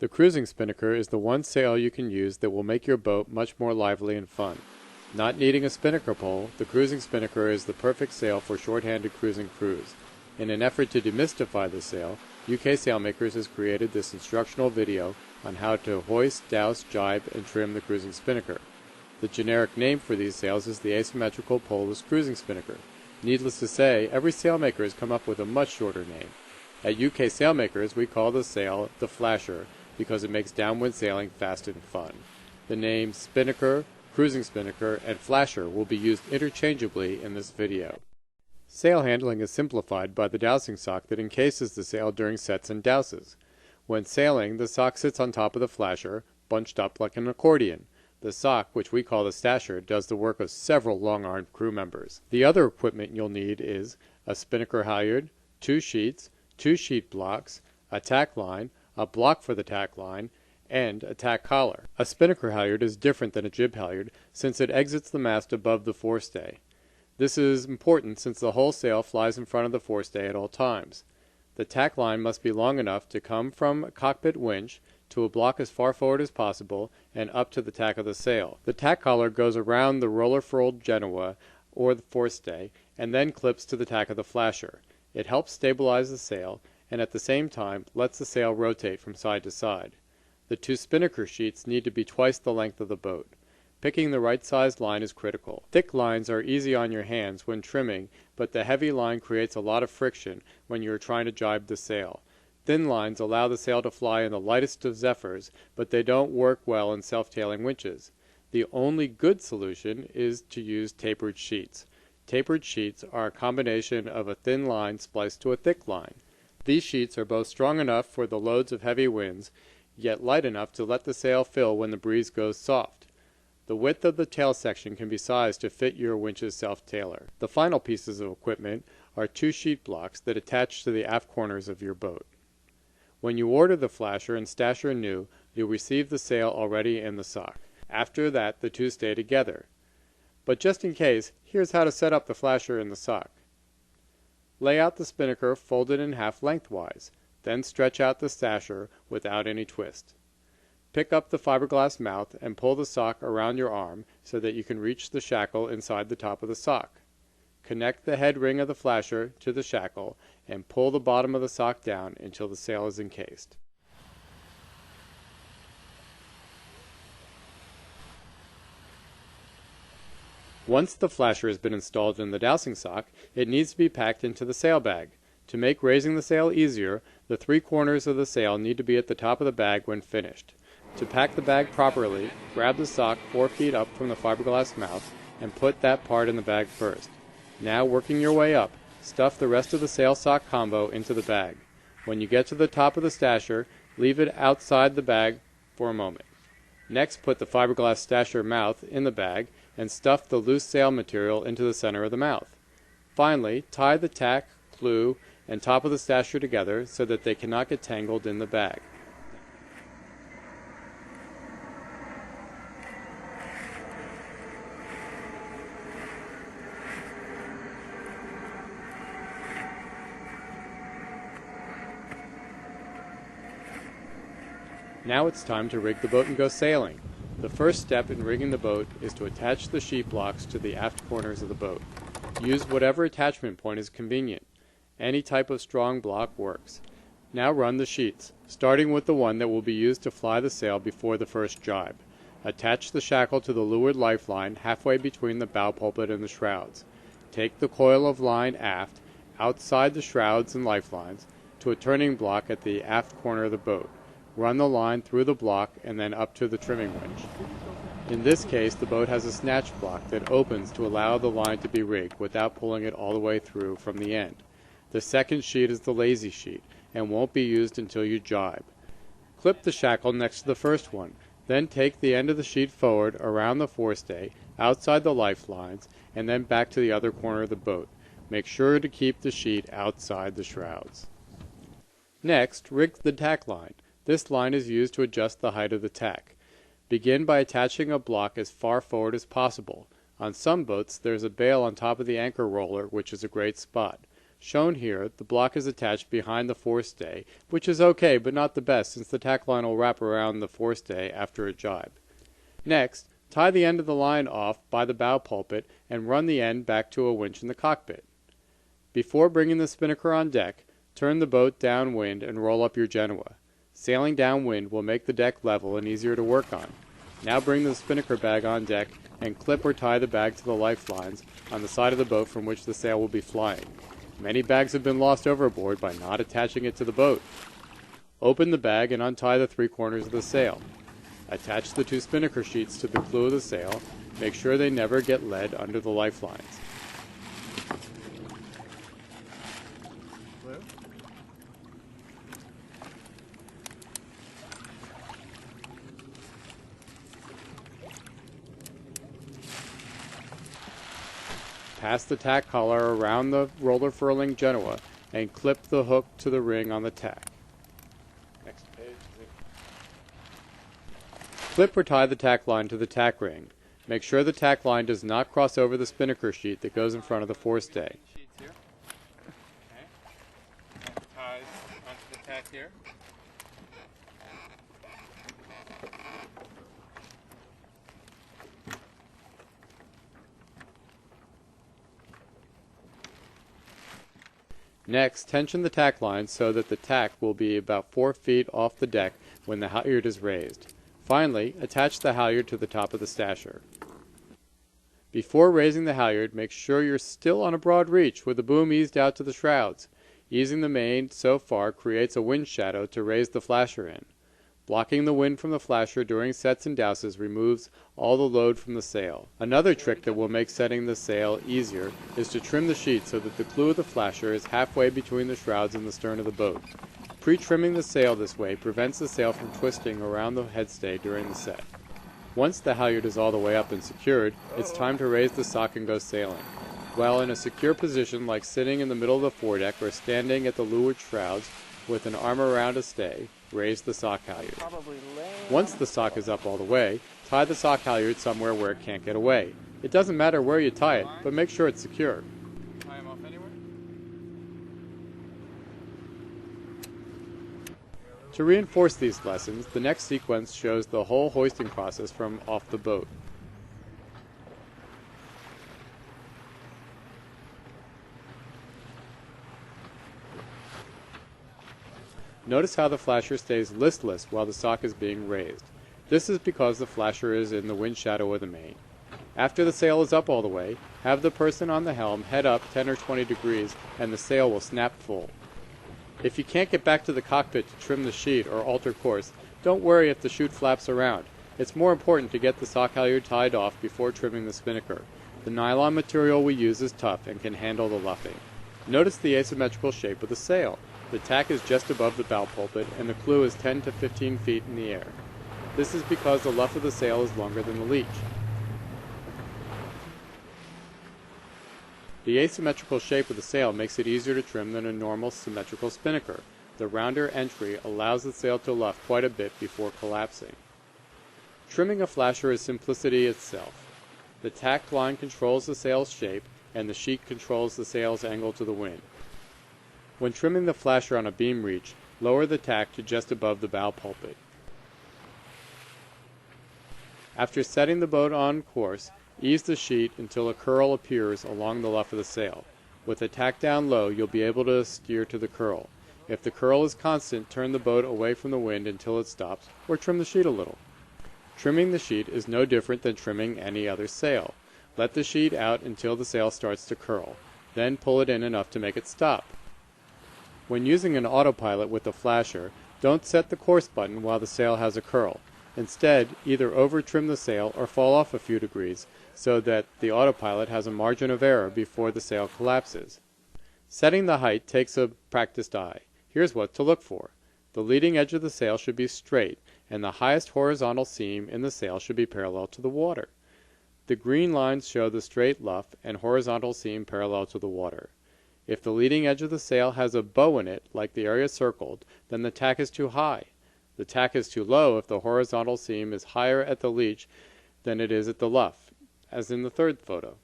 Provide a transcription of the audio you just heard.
The cruising spinnaker is the one sail you can use that will make your boat much more lively and fun. Not needing a spinnaker pole, the cruising spinnaker is the perfect sail for short-handed cruising crews. In an effort to demystify the sail, UK Sailmakers has created this instructional video on how to hoist, douse, jibe, and trim the cruising spinnaker. The generic name for these sails is the asymmetrical poleless cruising spinnaker. Needless to say, every sailmaker has come up with a much shorter name. At UK Sailmakers, we call the sail the Flasher because it makes downwind sailing fast and fun. The names Spinnaker, Cruising Spinnaker, and Flasher will be used interchangeably in this video. Sail handling is simplified by the dowsing sock that encases the sail during sets and douses. When sailing, the sock sits on top of the flasher, bunched up like an accordion. The sock, which we call the stasher, does the work of several long-armed crew members. The other equipment you'll need is a spinnaker halyard, 2 sheets, 2 sheet blocks, a tack line, a block for the tack line, and a tack collar. A spinnaker halyard is different than a jib halyard since it exits the mast above the forestay. This is important since the whole sail flies in front of the forestay at all times. The tack line must be long enough to come from a cockpit winch to a block as far forward as possible and up to the tack of the sail. The tack collar goes around the roller-furled genoa or the forestay and then clips to the tack of the flasher. It helps stabilize the sail and at the same time lets the sail rotate from side to side. The 2 spinnaker sheets need to be twice the length of the boat. Picking the right sized line is critical. Thick lines are easy on your hands when trimming, but the heavy line creates a lot of friction when you are trying to jibe the sail. Thin lines allow the sail to fly in the lightest of zephyrs, but they don't work well in self-tailing winches. The only good solution is to use tapered sheets. Tapered sheets are a combination of a thin line spliced to a thick line. These sheets are both strong enough for the loads of heavy winds, yet light enough to let the sail fill when the breeze goes soft. The width of the tail section can be sized to fit your winch's self-tailer. The final pieces of equipment are 2 sheet blocks that attach to the aft corners of your boat. When you order the flasher and stasher new, you'll receive the sail already in the sock. After that, the 2 stay together. But just in case, here's how to set up the flasher in the sock. Lay out the spinnaker folded in half lengthwise, then stretch out the stasher without any twist. Pick up the fiberglass mouth and pull the sock around your arm so that you can reach the shackle inside the top of the sock. Connect the head ring of the flasher to the shackle and pull the bottom of the sock down until the sail is encased. Once the flasher has been installed in the dowsing sock, it needs to be packed into the sail bag. To make raising the sail easier, the 3 corners of the sail need to be at the top of the bag when finished. To pack the bag properly, grab the sock 4 feet up from the fiberglass mouth and put that part in the bag first. Now, working your way up, stuff the rest of the sail sock combo into the bag. When you get to the top of the stasher, leave it outside the bag for a moment. Next, put the fiberglass stasher mouth in the bag and stuff the loose sail material into the center of the mouth. Finally, tie the tack, clew, and top of the stasher together so that they cannot get tangled in the bag. Now it's time to rig the boat and go sailing. The first step in rigging the boat is to attach the sheet blocks to the aft corners of the boat. Use whatever attachment point is convenient. Any type of strong block works. Now run the sheets, starting with the one that will be used to fly the sail before the first jibe. Attach the shackle to the leeward lifeline halfway between the bow pulpit and the shrouds. Take the coil of line aft, outside the shrouds and lifelines, to a turning block at the aft corner of the boat. Run the line through the block and then up to the trimming winch. In this case, the boat has a snatch block that opens to allow the line to be rigged without pulling it all the way through from the end. The second sheet is the lazy sheet and won't be used until you jibe. Clip the shackle next to the first one, then take the end of the sheet forward around the forestay, outside the lifelines, and then back to the other corner of the boat. Make sure to keep the sheet outside the shrouds. Next, rig the tack line. This line is used to adjust the height of the tack. Begin by attaching a block as far forward as possible. On some boats, there's a bail on top of the anchor roller, which is a great spot. Shown here, the block is attached behind the forestay, which is okay but not the best since the tack line will wrap around the forestay after a jibe. Next, tie the end of the line off by the bow pulpit and run the end back to a winch in the cockpit. Before bringing the spinnaker on deck, turn the boat downwind and roll up your Genoa. Sailing downwind will make the deck level and easier to work on. Now bring the spinnaker bag on deck and clip or tie the bag to the lifelines on the side of the boat from which the sail will be flying. Many bags have been lost overboard by not attaching it to the boat. Open the bag and untie the 3 corners of the sail. Attach the 2 spinnaker sheets to the clew of the sail. Make sure they never get led under the lifelines. Pass the tack collar around the roller furling Genoa and clip the hook to the ring on the tack. Next page. Clip or tie the tack line to the tack ring. Make sure the tack line does not cross over the spinnaker sheet that goes in front of the forestay. Sheets here. Okay. Ties onto the tack here. Next, tension the tack line so that the tack will be about 4 feet off the deck when the halyard is raised. Finally, attach the halyard to the top of the stasher. Before raising the halyard, make sure you're still on a broad reach with the boom eased out to the shrouds. Easing the main so far creates a wind shadow to raise the flasher in. Blocking the wind from the flasher during sets and douses removes all the load from the sail. Another trick that will make setting the sail easier is to trim the sheet so that the clew of the flasher is halfway between the shrouds and the stern of the boat. Pre-trimming the sail this way prevents the sail from twisting around the headstay during the set. Once the halyard is all the way up and secured, it's time to raise the sock and go sailing. While in a secure position like sitting in the middle of the foredeck or standing at the leeward shrouds with an arm around a stay, raise the sock halyard. Once the sock is up all the way, tie the sock halyard somewhere where it can't get away. It doesn't matter where you tie it, but make sure it's secure. Tie them off anywhere. To reinforce these lessons, the next sequence shows the whole hoisting process from off the boat. Notice how the flasher stays listless while the sock is being raised. This is because the flasher is in the wind shadow of the main. After the sail is up all the way, have the person on the helm head up 10 or 20 degrees and the sail will snap full. If you can't get back to the cockpit to trim the sheet or alter course, don't worry if the chute flaps around. It's more important to get the sock halyard tied off before trimming the spinnaker. The nylon material we use is tough and can handle the luffing. Notice the asymmetrical shape of the sail. The tack is just above the bow pulpit, and the clew is 10 to 15 feet in the air. This is because the luff of the sail is longer than the leech. The asymmetrical shape of the sail makes it easier to trim than a normal symmetrical spinnaker. The rounder entry allows the sail to luff quite a bit before collapsing. Trimming a flasher is simplicity itself. The tack line controls the sail's shape, and the sheet controls the sail's angle to the wind. When trimming the flasher on a beam reach, lower the tack to just above the bow pulpit. After setting the boat on course, ease the sheet until a curl appears along the luff of the sail. With the tack down low, you'll be able to steer to the curl. If the curl is constant, turn the boat away from the wind until it stops, or trim the sheet a little. Trimming the sheet is no different than trimming any other sail. Let the sheet out until the sail starts to curl. Then pull it in enough to make it stop. When using an autopilot with the flasher, don't set the course button while the sail has a curl. Instead, either over-trim the sail or fall off a few degrees so that the autopilot has a margin of error before the sail collapses. Setting the height takes a practiced eye. Here's what to look for. The leading edge of the sail should be straight, and the highest horizontal seam in the sail should be parallel to the water. The green lines show the straight luff and horizontal seam parallel to the water. If the leading edge of the sail has a bow in it, like the area circled, then the tack is too high. The tack is too low if the horizontal seam is higher at the leech than it is at the luff, as in the third photo.